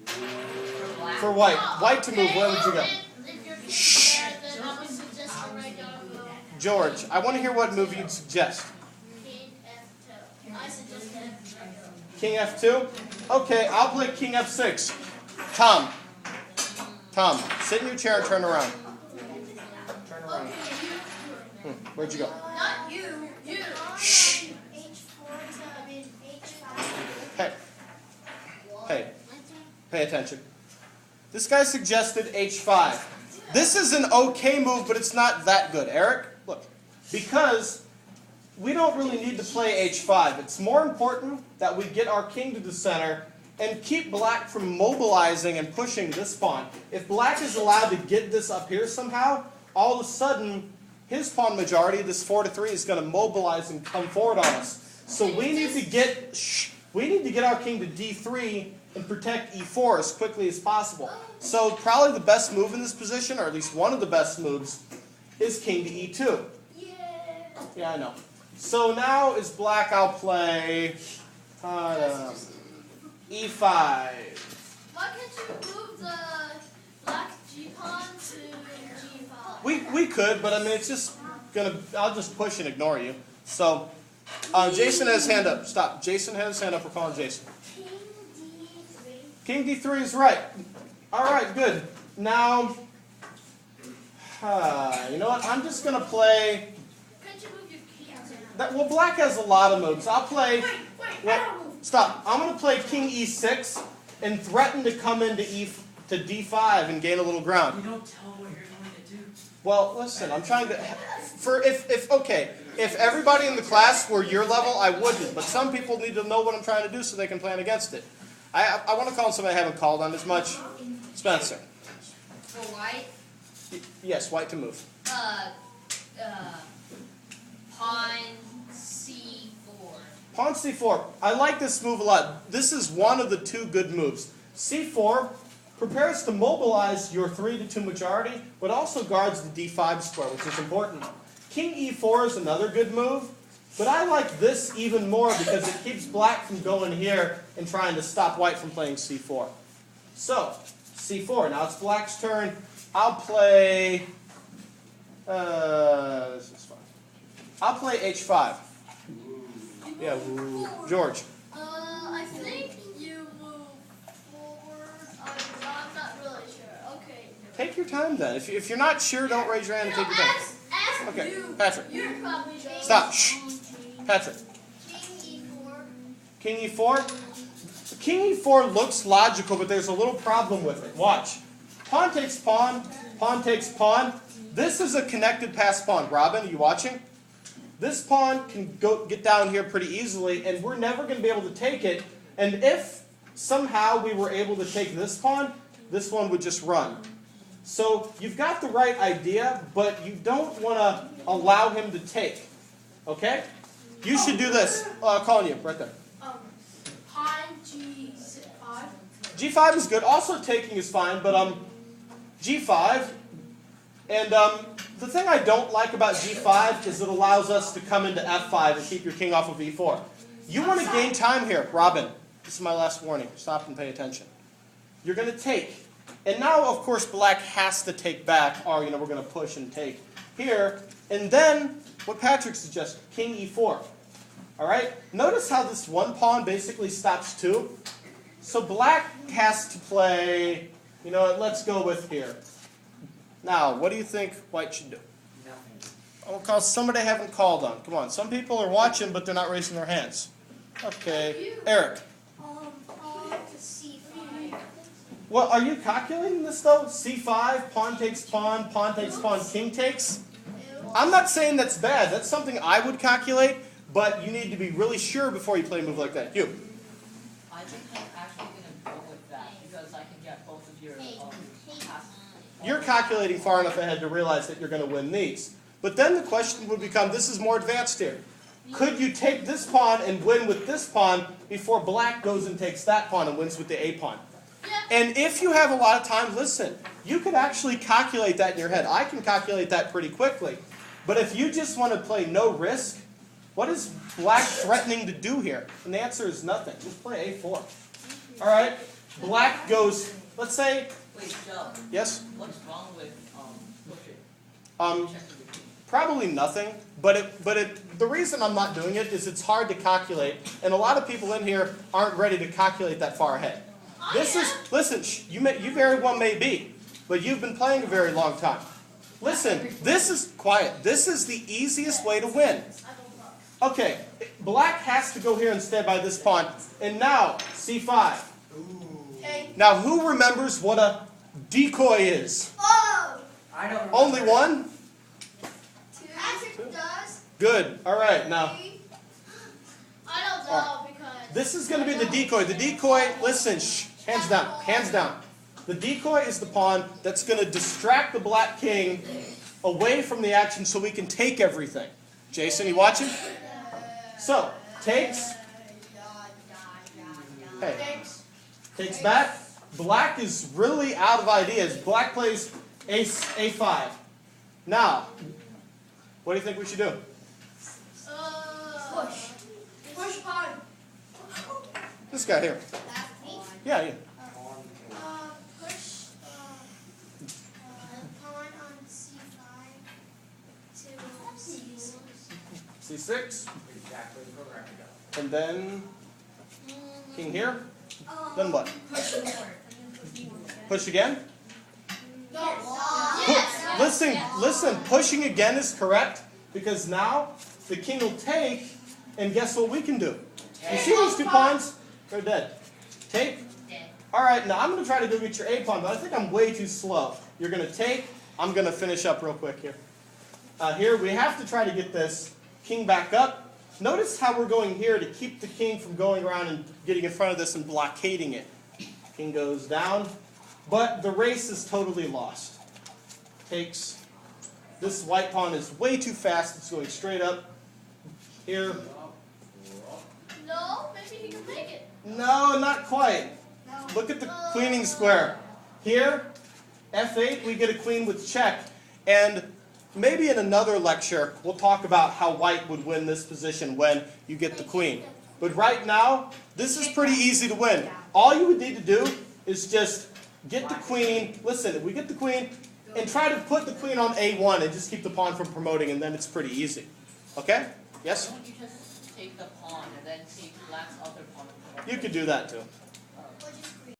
For white. White to move. Where would you go? Shh. George, I want to hear what move you'd suggest. King F2? Okay, I'll play King F6. Tom, sit in your chair and turn around. Turn around. Where'd you go? Not you. Shh. Hey, pay attention. This guy suggested H5. This is an okay move, but it's not that good. Eric, look, because we don't really need to play H5. It's more important that we get our king to the center and keep black from mobilizing and pushing this pawn. If black is allowed to get this up here somehow, all of a sudden, his pawn majority, this 4-3, is going to mobilize and come forward on us. So we need to get our king to D3 and protect E4 as quickly as possible. So probably the best move in this position, or at least one of the best moves, is king to E2. Yeah, I know. So now as black, I'll play E5. Why can't you move the black G pawn to G5? We could, but I mean it's just I'll just push and ignore you. So Jason has his hand up. Stop. Jason has his hand up. We're calling Jason. King D3 is right. All right, good. Now, you know what? I'm just going to play. Can't you move your king? Well, black has a lot of moves. I'll play. Wait. Stop. I'm going to play King E6 and threaten to come into to D5 and gain a little ground. You don't tell what you're going to do. Well, listen. I'm trying to. If everybody in the class were your level, I wouldn't. But some people need to know what I'm trying to do so they can plan against it. I want to call on somebody I haven't called on as much. Spencer. For white? Yes, white to move. Pawn C4. Pawn C4. I like this move a lot. This is one of the two good moves. C4 prepares to mobilize your 3-2 majority, but also guards the D5 square, which is important. King E4 is another good move. But I like this even more because it keeps black from going here and trying to stop white from playing C4. So, C4. Now it's black's turn. I'll play... this is fun. I'll play H5. Yeah, George. I think you move forward. I'm not really sure. Okay. Take your time then. If you're not sure, don't raise your hand and take your time. Ask Okay, you. Patrick. You're probably Stop. Shh. Patrick. King E4. King E4? King E4 looks logical, but there's a little problem with it. Watch. Pawn takes pawn. Pawn takes pawn. This is a connected pass pawn. Robin, are you watching? This pawn can get down here pretty easily, and we're never going to be able to take it. And if somehow we were able to take this pawn, this one would just run. So you've got the right idea, but you don't want to allow him to take. Okay? You should do this. Calling you, right there. Pawn G5. G5 is good. Also taking is fine, but G5. And the thing I don't like about G5 is it allows us to come into F5 and keep your king off of E4. You want to gain time here, Robin. This is my last warning. Stop and pay attention. You're going to take. And now, of course, black has to take back, or we're going to push and take here. And then, what Patrick suggested, King E4. All right? Notice how this one pawn basically stops two. So black has to play, let's go with here. Now, what do you think white should do? Nothing. I'll call somebody I haven't called on. Come on. Some people are watching, but they're not raising their hands. Okay. Eric. Pawn to C5. Well, are you calculating this, though? C5, pawn takes pawn king takes? I'm not saying that's bad. That's something I would calculate, but you need to be really sure before you play a move like that. You. I think I'm actually going to go with that because I can get both of your passes. You're calculating far enough ahead to realize that you're going to win these. But then the question would become, this is more advanced here. Could you take this pawn and win with this pawn before black goes and takes that pawn and wins with the A pawn? And if you have a lot of time, listen, you could actually calculate that in your head. I can calculate that pretty quickly. But if you just want to play no risk, what is black threatening to do here? And the answer is nothing. Just play A4. All right? black goes, let's say, Wait, Joe, yes? what's wrong with, pushing? Um, Checking the king? probably nothing, the reason I'm not doing it is it's hard to calculate, and a lot of people in here aren't ready to calculate that far ahead. This is, listen, you very well may be, but you've been playing a very long time. Listen, this is, quiet, this is the easiest way to win. Okay, black has to go here instead by this pawn, and now, c5. Okay. Now, who remembers what a decoy is? Oh! I don't remember. Only one? Patrick does. Good, alright, now, I don't know because. this is going to be the decoy. The decoy, listen, shh, hands down, hands down. The decoy is the pawn that's going to distract the black king away from the action so we can take everything. Jason, you watching? So, takes, hey, takes back. Black is really out of ideas. Black plays ace, a5. Now, what do you think we should do? Push. Push pawn. This guy here. Yeah, yeah. Push pawn on c5 to c6. c6, Exactly the program we got. and then king here. Then what? Push again? Listen, pushing again is correct because now the king will take, and guess what we can do? You see these two pawns? They're dead. Take. Alright, now I'm going to try to go get your A pawn, but I think I'm way too slow. You're going to take. I'm going to finish up real quick here. Here, we have to try to get this king back up. Notice how we're going here to keep the king from going around and getting in front of this and blockading it. King goes down, but the race is totally lost. Takes. This white pawn is way too fast. It's going straight up. Here. No, maybe he can make it. No, not quite. Look at the queening square. Here, f8, we get a queen with check. And maybe in another lecture, we'll talk about how white would win this position when you get the queen. But right now, this is pretty easy to win. All you would need to do is just get the queen. Listen, if we get the queen, and try to put the queen on a1 and just keep the pawn from promoting, and then it's pretty easy. Okay? Yes? Why don't you just take the pawn and then take black's other pawn? You could do that too. What'd you